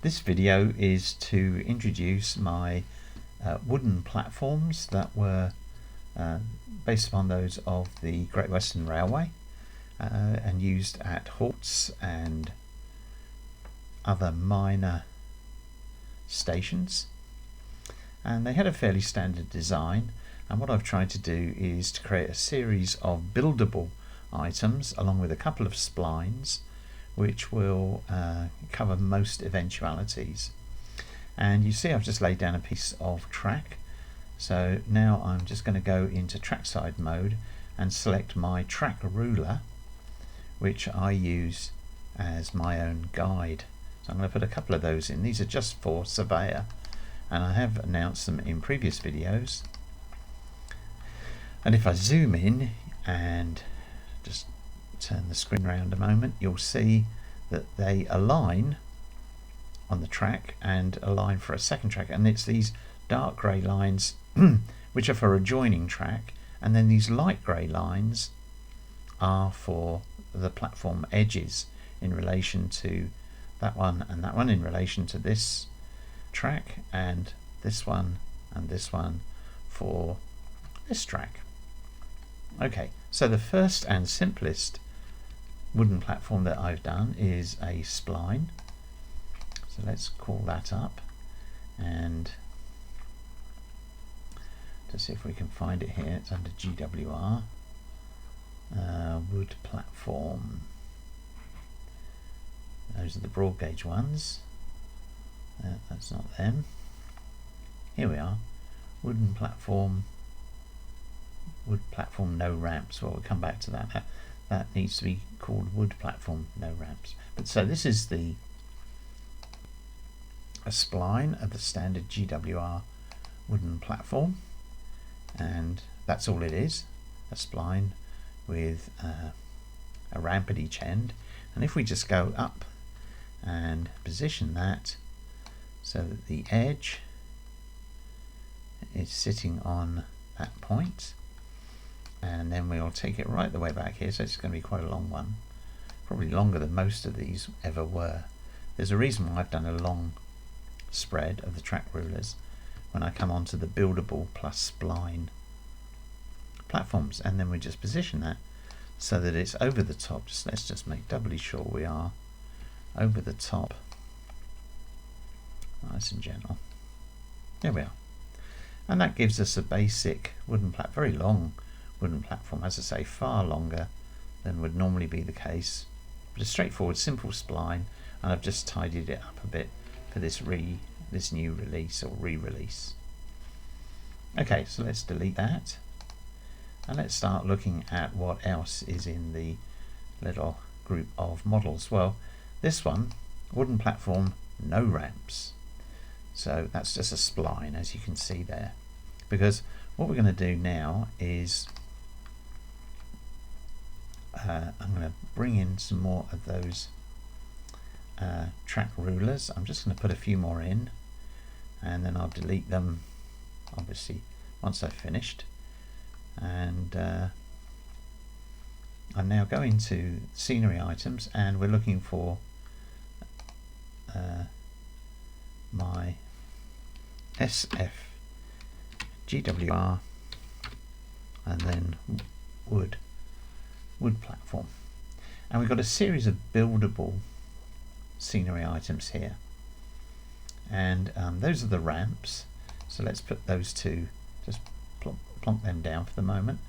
This video is to introduce my wooden platforms that were based upon those of the Great Western Railway and used at halts and other minor stations, and they had a fairly standard design, and what I've tried to do is to create a series of buildable items along with a couple of splines which will cover most eventualities. And you see I've just laid down a piece of track, so now I'm just going to go into trackside mode and select my track ruler, which I use as my own guide. So I'm going to put a couple of those in. These are just for surveyor, and I have announced them in previous videos. And if I zoom in and just turn the screen around a moment, you'll see that they align on the track and align for a second track, and it's these dark grey lines which are for adjoining track, and then these light grey lines are for the platform edges in relation to that one and that one, in relation to this track, and this one and this one for this track. Okay, so the first and simplest wooden platform that I've done is a spline. So let's call that up and to see if we can find it here. It's under GWR, wood platform. Those are the broad gauge ones. That's not them. Here we are, wooden platform. Wood platform, no ramps. Well, we'll come back to that. That needs to be called wood platform, no ramps. But so this is a spline of the standard GWR wooden platform, and that's all it is, a spline with a ramp at each end. And if we just go up and position that so that the edge is sitting on that point, and then we'll take it right the way back here, so it's going to be quite a long one, probably longer than most of these ever were. There's a reason why I've done a long spread of the track rulers when I come onto the buildable plus spline platforms, and then we just position that so that it's over the top. Let's just make doubly sure we are over the top, nice and gentle. There we are, and that gives us a basic wooden very long wooden platform, as I say, far longer than would normally be the case, but a straightforward simple spline, and I've just tidied it up a bit for this new release or re-release. Okay, so let's delete that and let's start looking at what else is in the little group of models. Well, this one, wooden platform, no ramps, so that's just a spline, as you can see there, because what we're going to do now is I'm going to bring in some more of those track rulers. I'm just going to put a few more in, and then I'll delete them obviously once I've finished. And I'm now going to scenery items, and we're looking for my SF GWR and then wood platform, and we've got a series of buildable scenery items here, and those are the ramps. So let's put those two, just plonk them down for the moment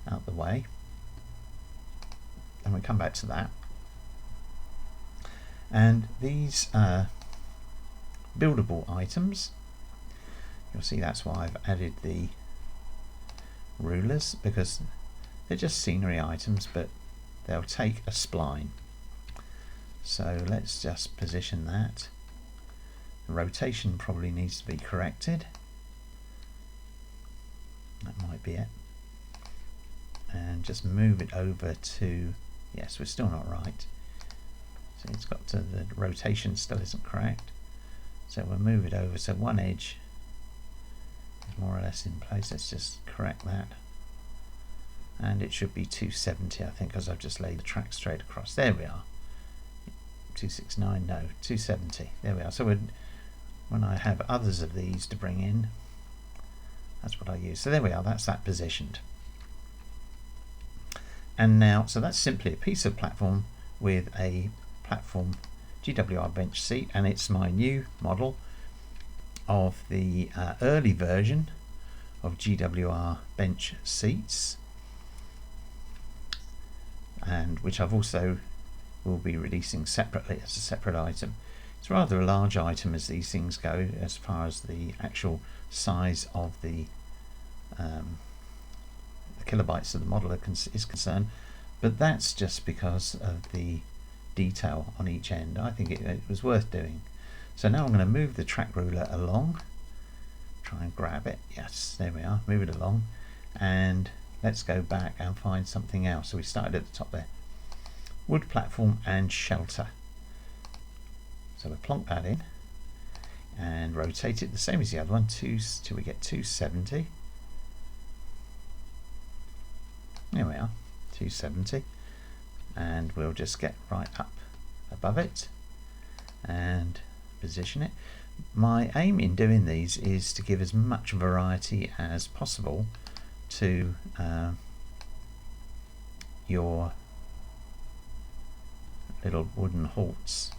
out the way, and we'll come back to that. And these buildable items, you'll see that's why I've added the rulers, because they're just scenery items, but they'll take a spline. So let's just position that. The rotation probably needs to be corrected. That might be it. And just move it over to, yes, we're still not right. So it's got to, the rotation still isn't correct. So we'll move it over so one edge is more or less in place. Let's just correct that. And it should be 270, I think, because I've just laid the track straight across. There we are. 269, no, 270. There we are. So when I have others of these to bring in, that's what I use. So there we are, that's that positioned. And now, so that's simply a piece of platform with a platform GWR bench seat, and it's my new model of the early version of GWR bench seats, and which I've also will be releasing separately as a separate item. It's rather a large item as these things go, as far as the actual size of the kilobytes of the model is concerned, but that's just because of the detail on each end. I think it was worth doing. So now I'm going to move the track ruler along, try and grab it. Yes, there we are, move it along, and let's go back and find something else. So we started at the top there. Wood platform and shelter. So we plonk that in and rotate it the same as the other one till we get 270. There we are, 270, and we'll just get right up above it and position it. My aim in doing these is to give as much variety as possible to your little wooden halts.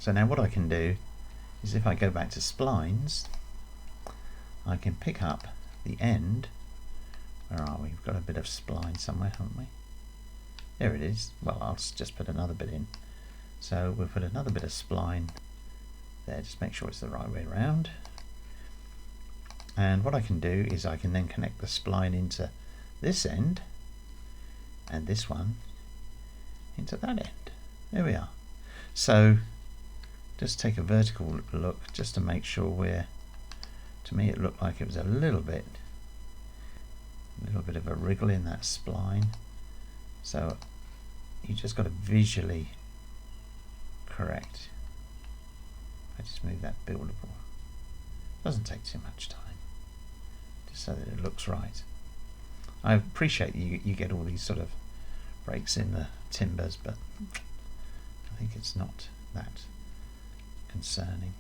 So now what I can do is, if I go back to splines, I can pick up the end. Where are we? We've got a bit of spline somewhere, haven't we? There it is. Well, I'll just put another bit in. So we'll put another bit of spline there, just make sure it's the right way around. And what I can do is I can then connect the spline into this end and this one into that end. There we are. So just take a vertical look just to make sure to me it looked like it was a little bit of a wriggle in that spline. So you just got to visually correct. I just move that buildable. Doesn't take too much time, just so that it looks right. I appreciate you get all these sort of breaks in the timbers, but I think it's not that concerning.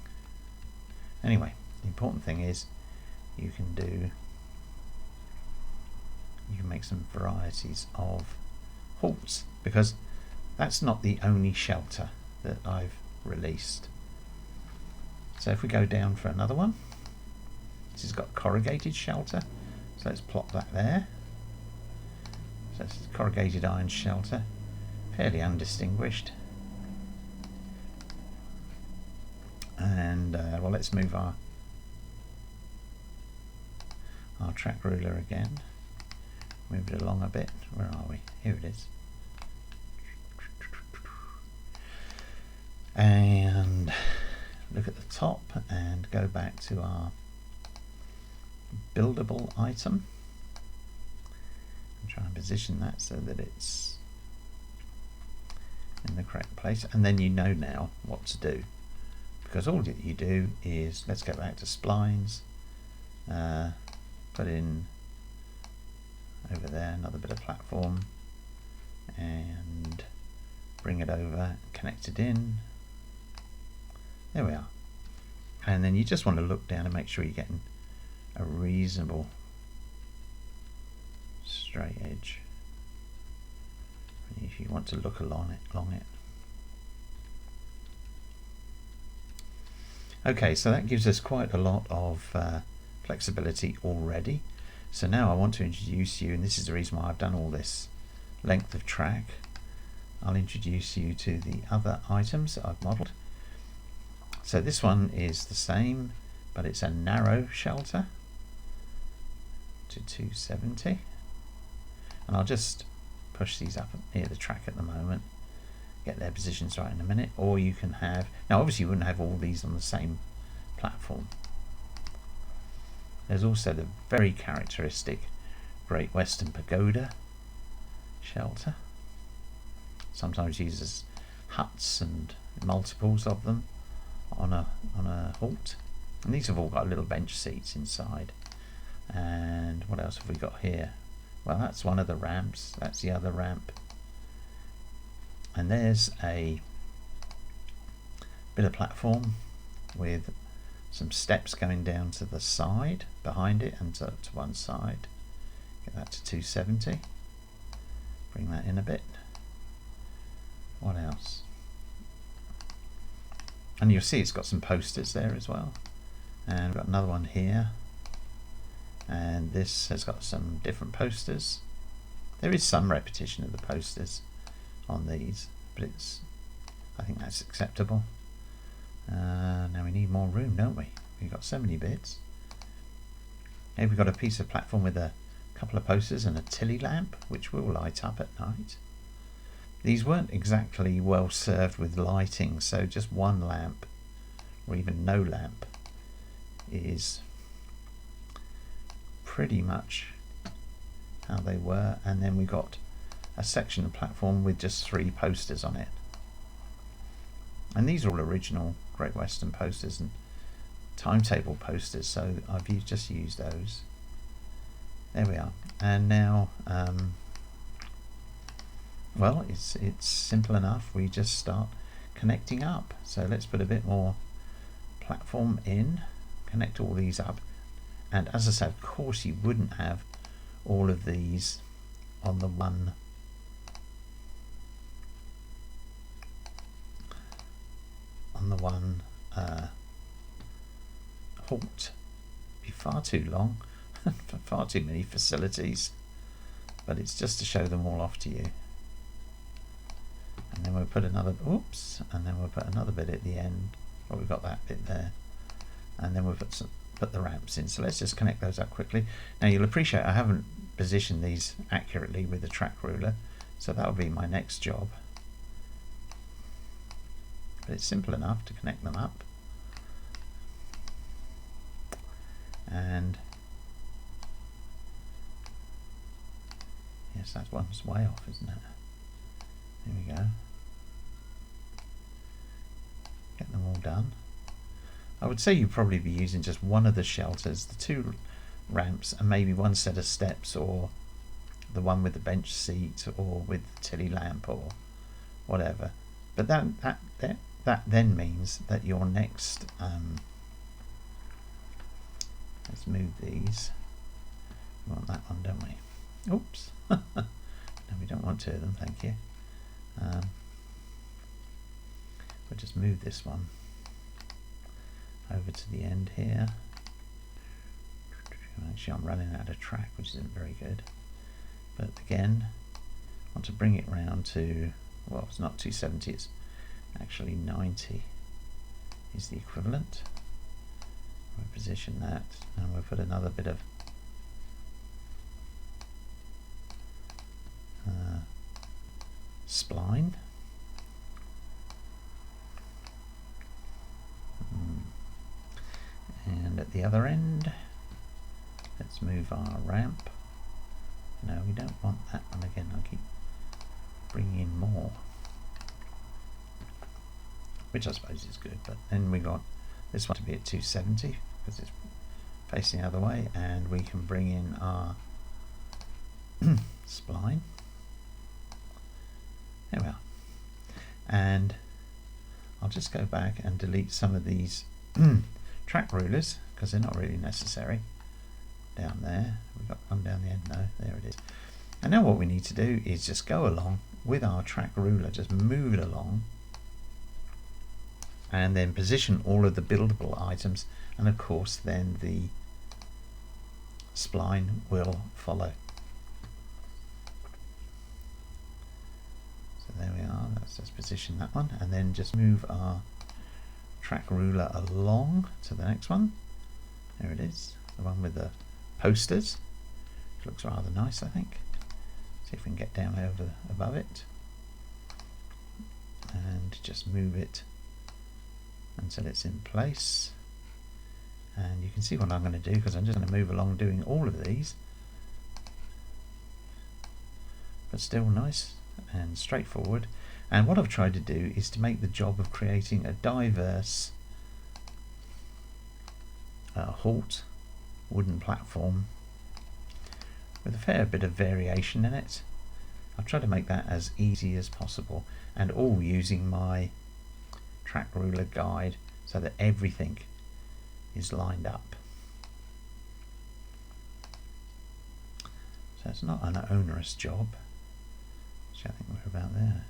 Anyway, the important thing is you can make some varieties of halts, because that's not the only shelter that I've released. So if we go down for another one, this has got corrugated shelter, so let's plop that there. So this is corrugated iron shelter, fairly undistinguished. And well, let's move our track ruler again, move it along a bit. Where are we? Here it is. And look at the top and go back to our buildable item and try and position that so that it's in the correct place, and then you know now what to do, because all that you do is, let's go back to splines, put in over there another bit of platform and bring it over, connect it in. There we are. And then you just want to look down and make sure you're getting a reasonable straight edge if you want to look along it. Okay, so that gives us quite a lot of flexibility already. So now I want to introduce you, and this is the reason why I've done all this length of track. I'll introduce you to the other items that I've modelled. So this one is the same, but it's a narrow shelter to 270. And I'll just push these up near the track at the moment, get their positions right in a minute. Or you can have, now obviously you wouldn't have all these on the same platform. There's also the very characteristic Great Western Pagoda shelter, sometimes used as huts and multiples of them on a halt. And these have all got little bench seats inside. And what else have we got here? Well, that's one of the ramps, that's the other ramp. And there's a bit of platform with some steps going down to the side behind it and to one side. Get that to 270. Bring that in a bit. What else? And you'll see it's got some posters there as well. And we've got another one here. And this has got some different posters. There is some repetition of the posters on these, but I think that's acceptable. Now we need more room, don't we? We've got so many bits. Here we've got a piece of platform with a couple of posters and a tilly lamp, which will light up at night. These weren't exactly well served with lighting, so just one lamp, or even no lamp, is pretty much how they were. And then we got a section of platform with just 3 posters on it. And these are all original Great Western posters and timetable posters, so I've just used those. There we are. And now, well, it's simple enough. We just start connecting up. So let's put a bit more platform in, connect all these up. And as I said, of course you wouldn't have all of these on the one halt. Be far too long for far too many facilities, but it's just to show them all off to you. And then we'll put another and then we'll put another bit at the end. Well, we've got that bit there, and then we'll put the ramps in. So let's just connect those up quickly. Now you'll appreciate I haven't positioned these accurately with the track ruler, so that'll be my next job. But it's simple enough to connect them up. And yes, that one's way off, isn't it? There we go. Get them all done. I would say you'd probably be using just one of the shelters, the 2 ramps, and maybe one set of steps, or the one with the bench seat, or with the tilly lamp, or whatever. But that then means that your next let's move these. We want that one, don't we? Oops. No, we don't want 2 of them, thank you. We'll just move this one over to the end here. Actually, I'm running out of track, which isn't very good. But again, I want to bring it round to, well, it's not 270, it's actually 90 is the equivalent. We'll position that, and we'll put another bit of spline. And at the other end, let's move our ramp. No, we don't want that one again. I'll keep bringing in more, which I suppose is good. But then we got this one to be at 270 because it's facing the other way, and we can bring in our spline. There we are. And I'll just go back and delete some of these track rulers because they're not really necessary. Down there, we've got one down the end. No, there it is. And now what we need to do is just go along with our track ruler, just move it along, and then position all of the buildable items, and of course then the spline will follow. So there we are. Let's just position that one, and then just move our track ruler along to the next one. There it is, the one with the posters. It looks rather nice, I think. See if we can get down over above it and just move it until it's in place. And you can see what I'm going to do, because I'm just going to move along doing all of these, but still nice and straightforward. And what I've tried to do is to make the job of creating a diverse halt wooden platform with a fair bit of variation in it. I've tried to make that as easy as possible, and all using my track ruler guide so that everything is lined up. So it's not an onerous job. So I think we're about there.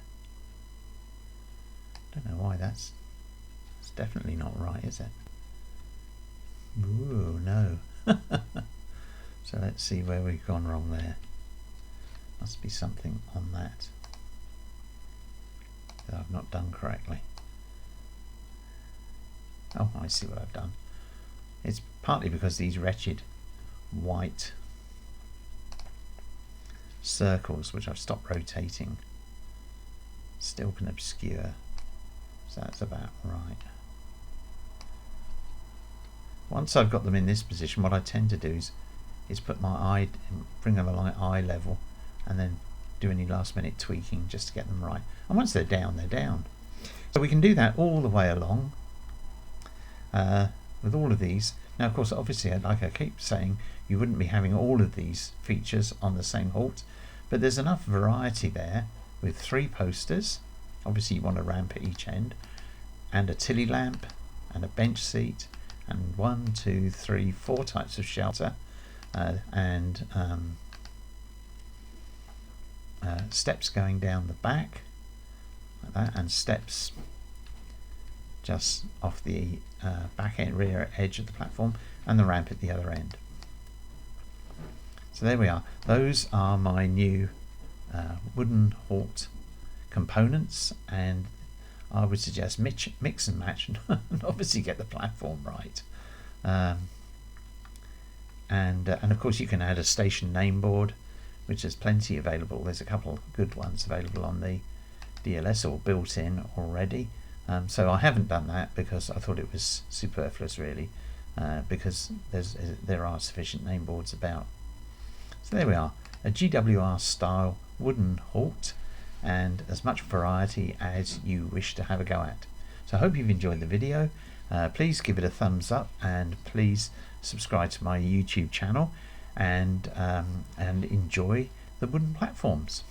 Don't know why that's definitely not right, is it? Ooh, no. So let's see where we've gone wrong there. Must be something on that I've not done correctly. Oh, I see what I've done. It's partly because these wretched white circles, which I've stopped rotating, still can obscure. So that's about right. Once I've got them in this position, what I tend to do is put my eye, bring them along eye level, and then do any last minute tweaking just to get them right. And once they're down, they're down. So we can do that all the way along with all of these. Now, of course, obviously, like I keep saying, you wouldn't be having all of these features on the same halt, but there's enough variety there with 3 posters. Obviously, you want a ramp at each end, and a tilly lamp, and a bench seat, and 1, 2, 3, 4 types of shelter, and steps going down the back, like that, and steps just off the back end, rear edge of the platform, and the ramp at the other end. So there we are. Those are my new wooden halt components, and I would suggest mix and match and obviously get the platform right. And of course you can add a station name board, which is plenty available. There's a couple of good ones available on the DLS or built in already. So I haven't done that because I thought it was superfluous, really, because there are sufficient name boards about. So there we are, a GWR style wooden halt, and as much variety as you wish to have a go at. So I hope you've enjoyed the video. Please give it a thumbs up, and please subscribe to my YouTube channel, and enjoy the wooden platforms.